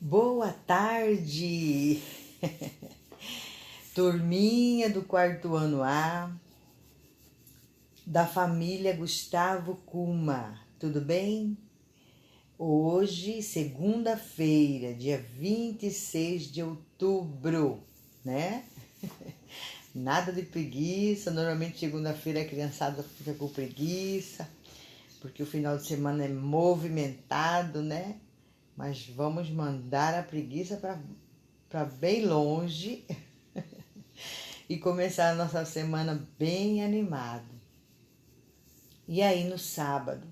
Boa tarde, turminha do quarto ano A, da família Gustavo Kuma, tudo bem? Hoje, segunda-feira, dia 26 de outubro, né? Nada de preguiça, normalmente segunda-feira a criançada fica com preguiça, porque o final de semana é movimentado, né? Mas vamos mandar a preguiça para bem longe e começar a nossa semana bem animado. E aí no sábado,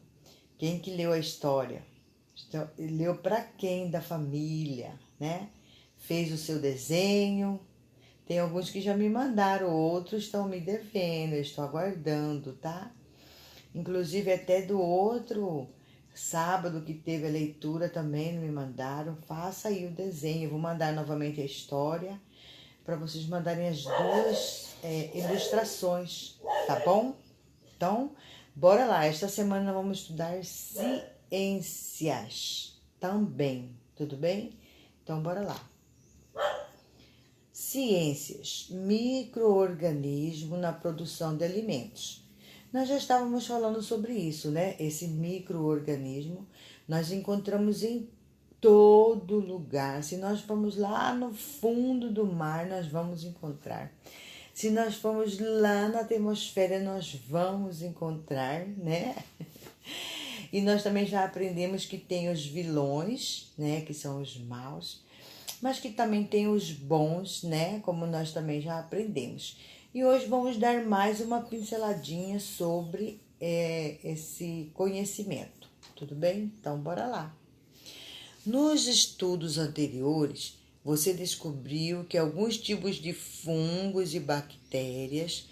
quem que leu a história? Leu para quem da família, né? Fez o seu desenho. Tem alguns que já me mandaram, outros estão me devendo, eu estou aguardando, tá? Inclusive até do outro sábado que teve a leitura também me mandaram. Faça aí o desenho, eu vou mandar novamente a história para vocês mandarem as duas ilustrações, tá bom? Então, bora lá. Esta semana nós vamos estudar ciências também, tudo bem? Então, bora lá. Ciências, micro-organismo na produção de alimentos. Nós já estávamos falando sobre isso, né? Esse micro-organismo nós encontramos em todo lugar. Se nós formos lá no fundo do mar, nós vamos encontrar. Se nós formos lá na atmosfera, nós vamos encontrar, né? E nós também já aprendemos que tem os vilões, né? Que são os maus, mas que também tem os bons, né? Como nós também já aprendemos. E hoje vamos dar mais uma pinceladinha sobre esse conhecimento, tudo bem? Então, bora lá. Nos estudos anteriores, você descobriu que alguns tipos de fungos e bactérias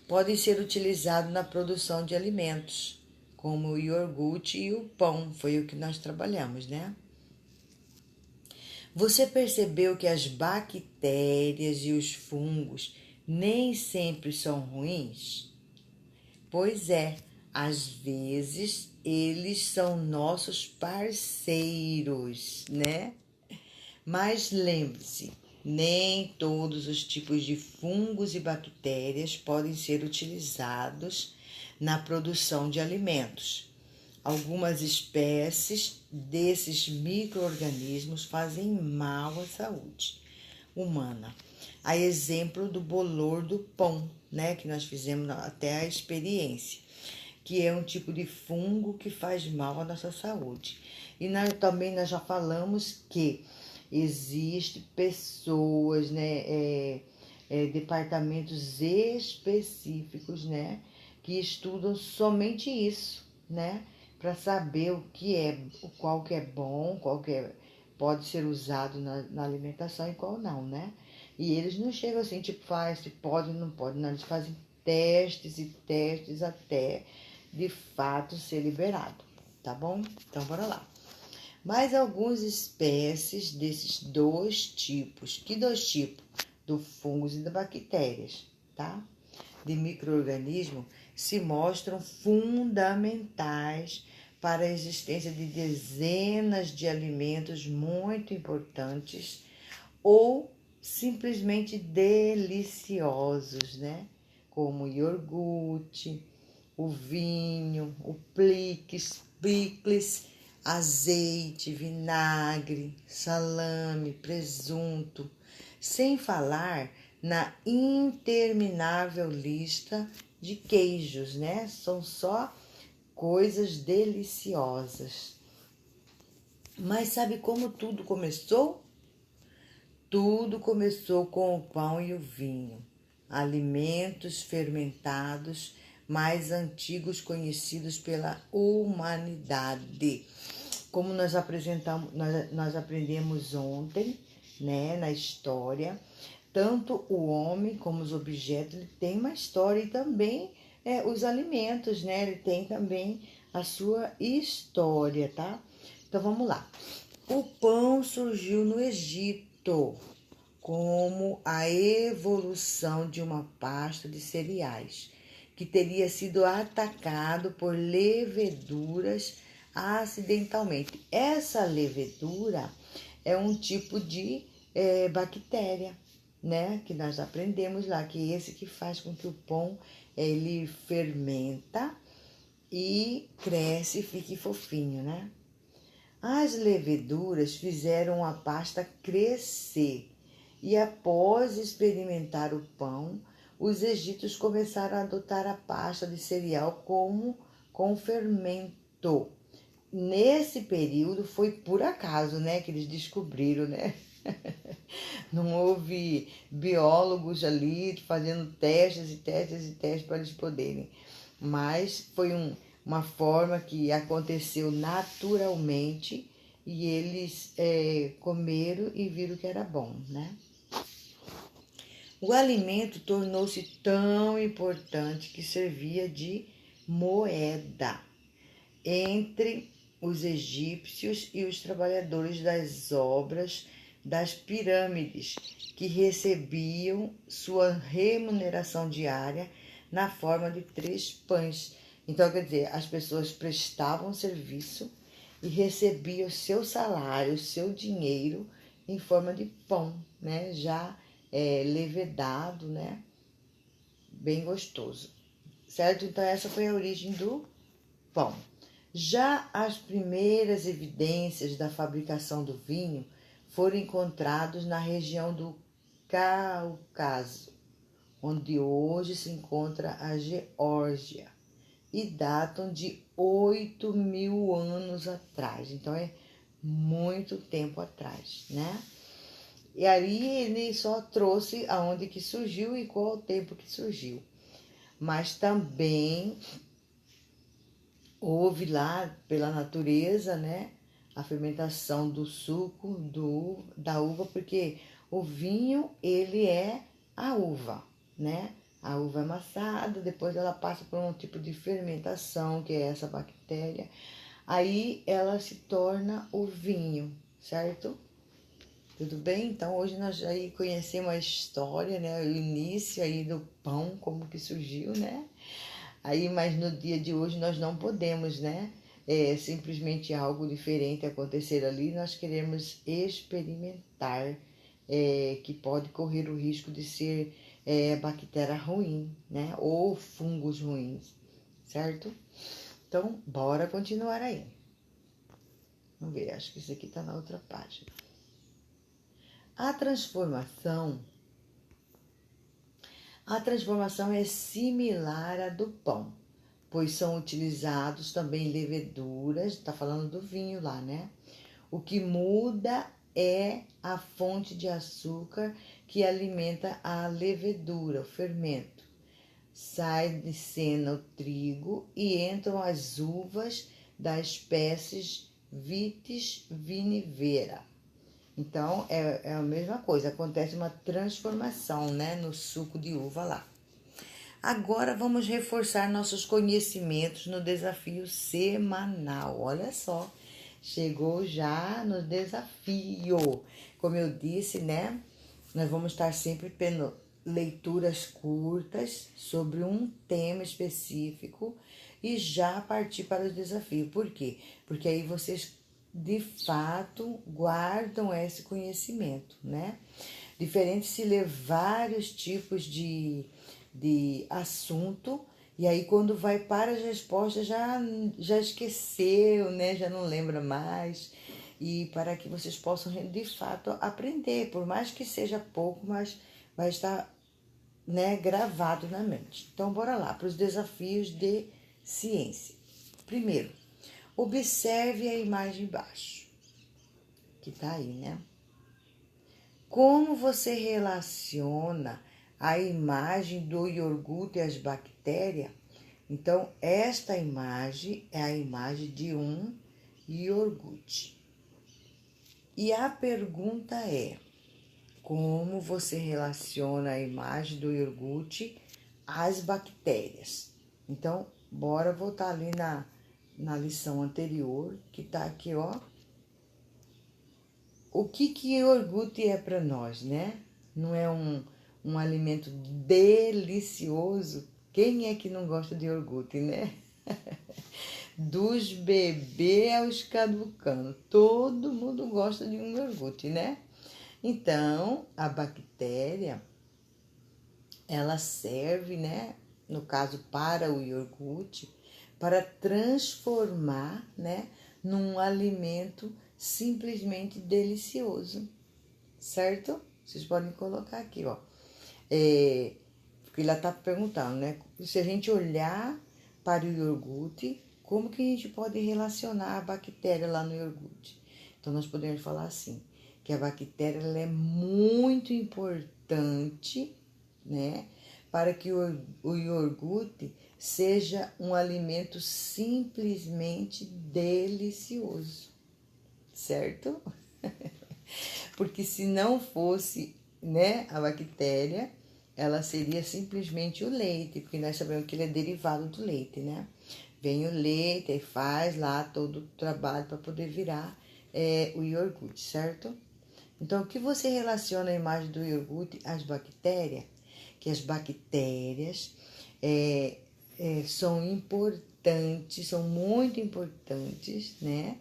podem ser utilizados na produção de alimentos, como o iogurte e o pão, foi o que nós trabalhamos, né? Você percebeu que as bactérias e os fungos nem sempre são ruins? Pois é, às vezes eles são nossos parceiros, né? Mas lembre-se, nem todos os tipos de fungos e bactérias podem ser utilizados na produção de alimentos. Algumas espécies desses micro-organismos fazem mal à saúde humana. A exemplo do bolor do pão, né, que nós fizemos até a experiência, que é um tipo de fungo que faz mal à nossa saúde. E também nós já falamos que existem pessoas, né, departamentos específicos, né, que estudam somente isso, né, para saber qual que é bom, qual que pode ser usado na alimentação e qual não, né? E eles não chegam assim, tipo, faz, se pode ou não pode, não, eles fazem testes e testes até de fato ser liberado, tá bom? Então, bora lá. Mais algumas espécies desses dois tipos. Que dois tipos? Do fungos e das bactérias, tá? De micro-organismo se mostram fundamentais para a existência de dezenas de alimentos muito importantes ou simplesmente deliciosos, né? Como o iogurte, o vinho, o picles, azeite, vinagre, salame, presunto, sem falar na interminável lista de queijos, né? São só coisas deliciosas. Mas sabe como tudo começou? Tudo começou com o pão e o vinho, alimentos fermentados mais antigos conhecidos pela humanidade. Como nós aprendemos ontem, né, na história, tanto o homem como os objetos, ele tem uma história e também os alimentos, né, ele tem também a sua história, tá? Então vamos lá. O pão surgiu no Egito como a evolução de uma pasta de cereais que teria sido atacado por leveduras acidentalmente. Essa levedura é um tipo de bactéria, né? Que nós aprendemos lá, que é esse que faz com que o pão ele fermenta e cresce e fique fofinho, né? As leveduras fizeram a pasta crescer e após experimentar o pão, os egípcios começaram a adotar a pasta de cereal como com fermento. Nesse período foi por acaso, né, que eles descobriram, né? Não houve biólogos ali fazendo testes e testes e testes para eles poderem. Mas foi uma forma que aconteceu naturalmente e eles comeram e viram que era bom, né? O alimento tornou-se tão importante que servia de moeda entre os egípcios e os trabalhadores das obras das pirâmides, que recebiam sua remuneração diária na forma de 3 pães. Então, quer dizer, as pessoas prestavam serviço e recebiam seu salário, seu dinheiro em forma de pão, né? Já levedado, né? Bem gostoso, certo? Então, essa foi a origem do pão. Já as primeiras evidências da fabricação do vinho foram encontrados na região do Cáucaso, onde hoje se encontra a Geórgia, e datam de 8.000 anos atrás. Então, é muito tempo atrás, né? E aí ele só trouxe aonde que surgiu e qual o tempo que surgiu. Mas também houve lá, pela natureza, né, a fermentação do suco da uva, porque o vinho, ele é a uva, né? A uva é amassada, depois ela passa por um tipo de fermentação, que é essa bactéria. Aí ela se torna o vinho, certo? Tudo bem? Então hoje nós aí conhecemos a história, né? O início aí do pão, como que surgiu, né? Aí, mas no dia de hoje nós não podemos, né? Simplesmente algo diferente acontecer ali, nós queremos experimentar, que pode correr o risco de ser bactéria ruim, né? Ou fungos ruins, certo? Então, bora continuar aí. Vamos ver, acho que isso aqui está na outra página. A transformação é similar à do pão, pois são utilizados também leveduras, está falando do vinho lá, né? O que muda é a fonte de açúcar que alimenta a levedura, o fermento. Sai de cena o trigo e entram as uvas da espécie Vitis vinifera. Então, é a mesma coisa, acontece uma transformação, né, no suco de uva lá. Agora vamos reforçar nossos conhecimentos no desafio semanal. Olha só, chegou já no desafio. Como eu disse, né, nós vamos estar sempre tendo leituras curtas sobre um tema específico e já partir para o desafio. Por quê? Porque aí vocês de fato guardam esse conhecimento, né? Diferente se ler vários tipos de assunto e aí quando vai para as respostas já esqueceu, né? Já não lembra mais. E para que vocês possam de fato aprender, por mais que seja pouco, mas vai estar, né, gravado na mente. Então bora lá para os desafios de ciência. Primeiro, observe a imagem embaixo, que tá aí, né? Como você relaciona a imagem do iogurte e as bactérias? Então, esta imagem é a imagem de um iogurte. E a pergunta é, como você relaciona a imagem do iogurte às bactérias? Então, bora voltar ali na lição anterior, que tá aqui, ó. O que iogurte é para nós, né? Não é um alimento delicioso? Quem é que não gosta de iogurte, né? Dos bebês aos caducando. Todo mundo gosta de um iogurte, né? Então, a bactéria, ela serve, né? No caso, para o iogurte, para transformar, né? Num alimento simplesmente delicioso, certo? Vocês podem colocar aqui, ó. Porque ela está perguntando, né? Se a gente olhar para o iogurte, como que a gente pode relacionar a bactéria lá no iogurte? Então, nós podemos falar assim, que a bactéria ela é muito importante, né? Para que o iogurte seja um alimento simplesmente delicioso, certo? Porque se não fosse, né, a bactéria, ela seria simplesmente o leite, porque nós sabemos que ele é derivado do leite, né? Vem o leite e faz lá todo o trabalho para poder virar o iogurte, certo? Então, o que você relaciona a imagem do iogurte às bactérias? Que as bactérias são importantes, são muito importantes, né?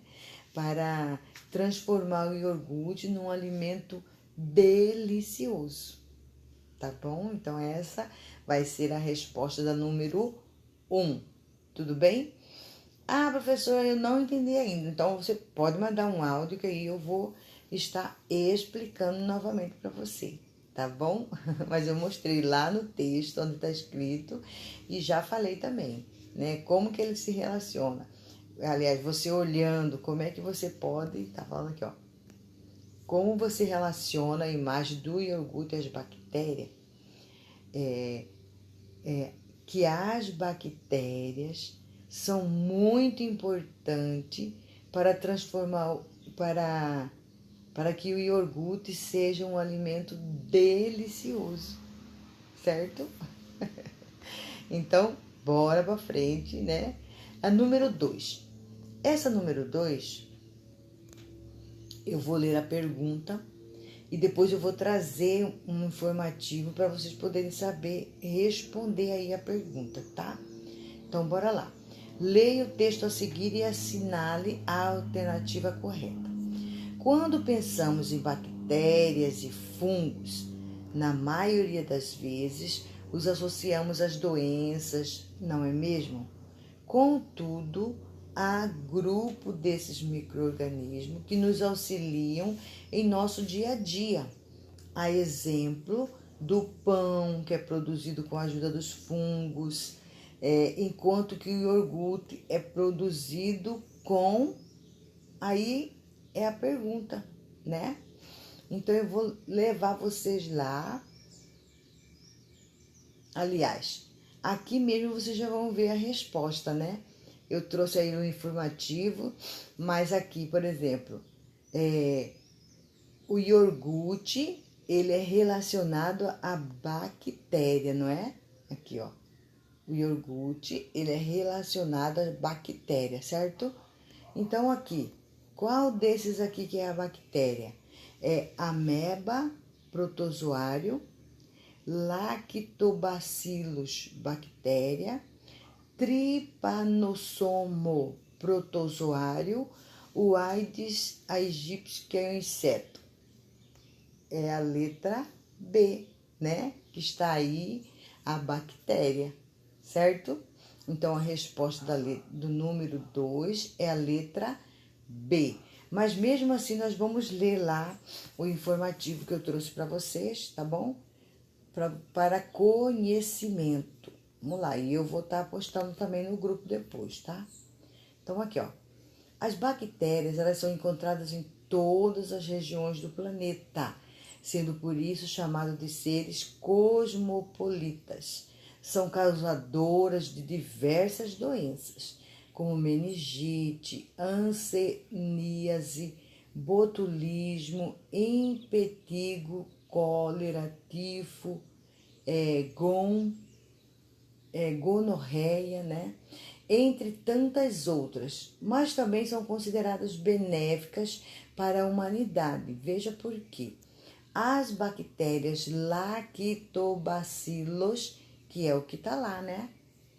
Para transformar o iogurte num alimento delicioso, tá bom? Então, essa vai ser a resposta da número 1, tudo bem? Ah, professora, eu não entendi ainda. Então, você pode mandar um áudio que aí eu vou estar explicando novamente para você, tá bom? Mas eu mostrei lá no texto onde está escrito e já falei também, né? Como que ele se relaciona. Aliás, você olhando, como é que você pode... Tá falando aqui, ó. Como você relaciona a imagem do iogurte às bactérias? Que as bactérias são muito importantes para transformar, para que o iogurte seja um alimento delicioso, certo? Então, bora para frente, né? A número 2. Essa número 2, eu vou ler a pergunta e depois eu vou trazer um informativo para vocês poderem saber responder aí a pergunta, tá? Então, bora lá. Leia o texto a seguir e assinale a alternativa correta. Quando pensamos em bactérias e fungos, na maioria das vezes os associamos às doenças, não é mesmo? Contudo, há grupo desses micro-organismos que nos auxiliam em nosso dia a dia. A exemplo do pão, que é produzido com a ajuda dos fungos, enquanto que o iogurte é produzido com... Aí é a pergunta, né? Então, eu vou levar vocês lá. Aliás, aqui mesmo vocês já vão ver a resposta, né? Eu trouxe aí um informativo, mas aqui, por exemplo, o iogurte, ele é relacionado à bactéria, não é? Aqui, ó. O iogurte, ele é relacionado à bactéria, certo? Então, aqui, qual desses aqui que é a bactéria? É ameba, protozoário, lactobacillus, bactéria, trypanossomo, protozoário, o Aedes aegypti, que é um inseto. É a letra B, né? Que está aí a bactéria, certo? Então, a resposta do número 2 é a letra B. Mas, mesmo assim, nós vamos ler lá o informativo que eu trouxe para vocês, tá bom? Para conhecimento. Vamos lá, e eu vou estar postando também no grupo depois, tá? Então, aqui, ó. As bactérias, elas são encontradas em todas as regiões do planeta, sendo por isso chamadas de seres cosmopolitas. São causadoras de diversas doenças, como meningite, hanseníase, botulismo, impetigo, cólera, tifo, gonorreia, né? Entre tantas outras, mas também são consideradas benéficas para a humanidade. Veja por quê. As bactérias lactobacillus, que é o que tá lá, né?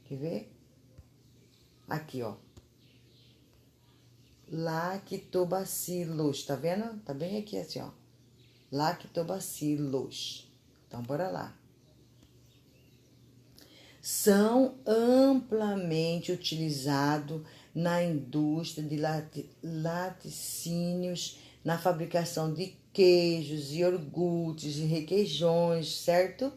Quer ver? Aqui, ó. Lactobacillus, tá vendo? Tá bem aqui assim, ó. Lactobacillus. Então, bora lá. São amplamente utilizados na indústria de laticínios, na fabricação de queijos, iogurtes e requeijões, certo?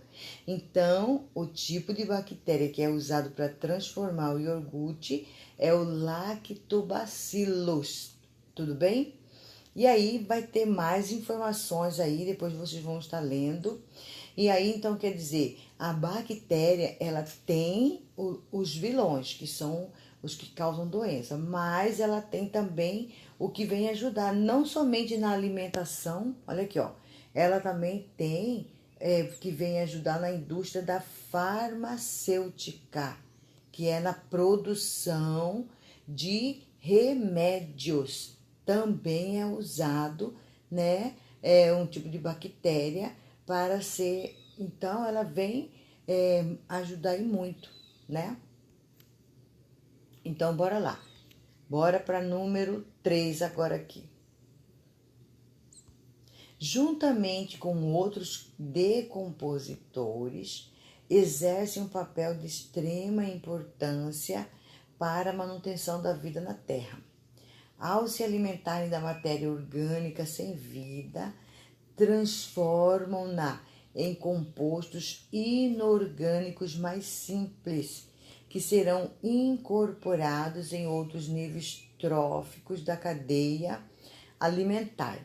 Então, o tipo de bactéria que é usado para transformar o iogurte é o Lactobacillus, tudo bem? E aí vai ter mais informações aí, depois vocês vão estar lendo. E aí, então, quer dizer, a bactéria, ela tem os vilões, que são os que causam doença, mas ela tem também o que vem ajudar, não somente na alimentação, olha aqui, ó, ela também tem que vem ajudar na indústria da farmacêutica, que é na produção de remédios. Também é usado, né, um tipo de bactéria para ser, então ela vem ajudar aí muito, né? Então, bora lá. Bora para número 3 agora aqui. Juntamente com outros decompositores, exercem um papel de extrema importância para a manutenção da vida na Terra. Ao se alimentarem da matéria orgânica sem vida, transformam-na em compostos inorgânicos mais simples, que serão incorporados em outros níveis tróficos da cadeia alimentar.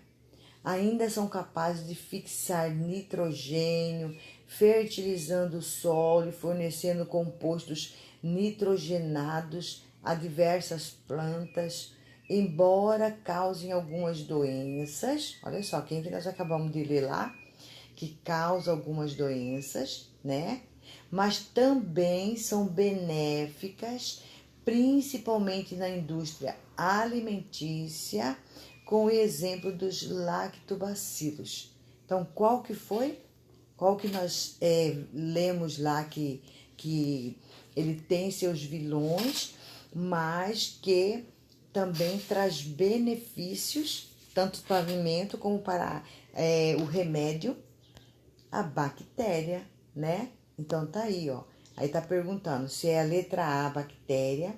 Ainda são capazes de fixar nitrogênio, fertilizando o solo e fornecendo compostos nitrogenados a diversas plantas, embora causem algumas doenças. Olha só, quem que nós acabamos de ler lá, que causa algumas doenças, né? Mas também são benéficas, principalmente na indústria alimentícia, com o exemplo dos lactobacilos. Então, qual que foi? Qual que nós lemos lá que ele tem seus vilões, mas que também traz benefícios, tanto para o alimento como para o remédio, a bactéria, né? Então, tá aí, ó. Aí tá perguntando se é a letra A, bactéria,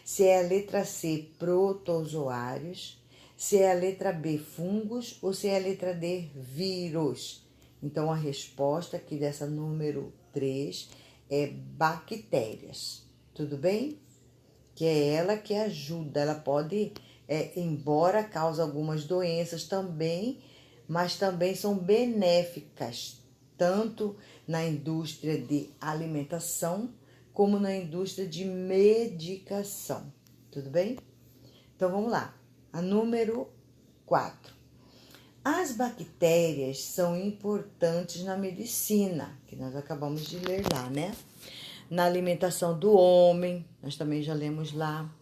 se é a letra C, protozoários, se é a letra B, fungos, ou se é a letra D, vírus. Então, a resposta aqui dessa número 3 é bactérias. Tudo bem? Que é ela que ajuda. Ela pode, embora cause algumas doenças também, mas também são benéficas, tanto na indústria de alimentação como na indústria de medicação. Tudo bem? Então, vamos lá. A número 4. As bactérias são importantes na medicina, que nós acabamos de ler lá, né? Na alimentação do homem, nós também já lemos lá.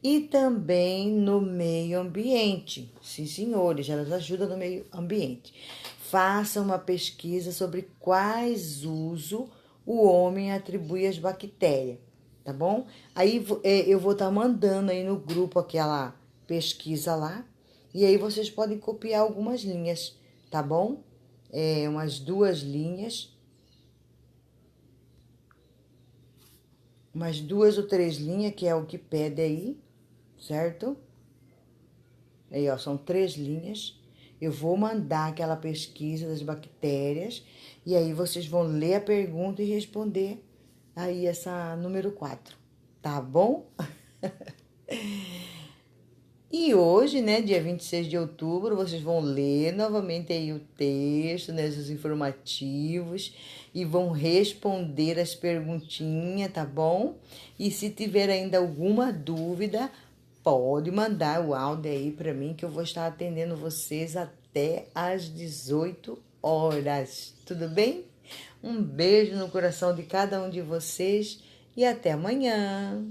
E também no meio ambiente. Sim, senhores, elas ajudam no meio ambiente. Faça uma pesquisa sobre quais usos o homem atribui às bactérias, tá bom? Aí eu vou estar mandando aí no grupo aquela pesquisa lá, e aí vocês podem copiar algumas linhas, tá bom? Umas 2 linhas, umas 2 ou 3 linhas, que é o que pede aí, certo? Aí, ó, são 3 linhas. Eu vou mandar aquela pesquisa das bactérias, e aí vocês vão ler a pergunta e responder aí essa número 4, tá bom? E hoje, né, dia 26 de outubro, vocês vão ler novamente aí o texto, né, os informativos, e vão responder as perguntinhas, tá bom? E se tiver ainda alguma dúvida, pode mandar o áudio aí para mim, que eu vou estar atendendo vocês até às 18 horas, tudo bem? Um beijo no coração de cada um de vocês e até amanhã!